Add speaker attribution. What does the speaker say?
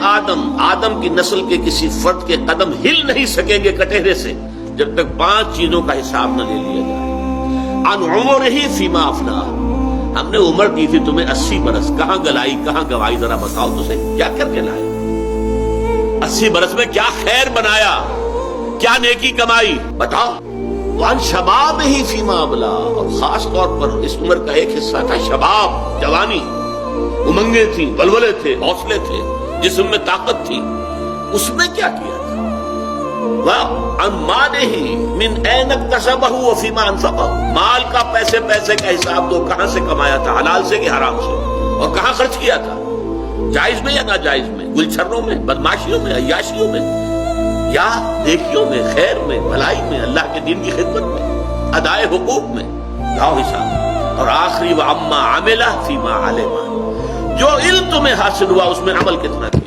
Speaker 1: آدم کی نسل کے کسی فرد کے قدم ہل نہیں سکیں گے کٹہرے سے جب تک 5 چیزوں کا حساب نہ لے لیا جائے۔ عن عمرہ فیما افنا، ہم نے عمر دی تھی تمہیں 80 برس، کہاں گلائی کہاں گوائی، ذرا بتاؤ تو صحیح کیا کر کے لائے؟ 80 برس میں کیا خیر بنایا، کیا نیکی کمائی، بتاؤ۔ وعن شبابہ فیما ابلا، اور خاص طور پر اس عمر کا ایک حصہ تھا شباب، جوانی، امنگیں تھیں، ولولے تھے، حوصلے تھے، جسم میں طاقت تھی، اس میں کیا کیا تھا؟ وعن مالہ من این اکتسبہ وفیما انفقہ، مال کا پیسے کا حساب دو، کہاں سے کمایا تھا، حلال سے کہ حرام سے، اور کہاں خرچ کیا تھا، جائز میں یا ناجائز میں، گلچھروں میں، بدماشیوں میں، عیاشیوں میں، یا نیکیوں میں، خیر میں، بھلائی میں، اللہ کے دین کی خدمت میں، ادائے حقوق میں، لاؤ حساب۔ اور آخری وعما عملہ فیما علمہ، جو علم تمہیں حاصل ہوا اس میں عمل کتنا کیا۔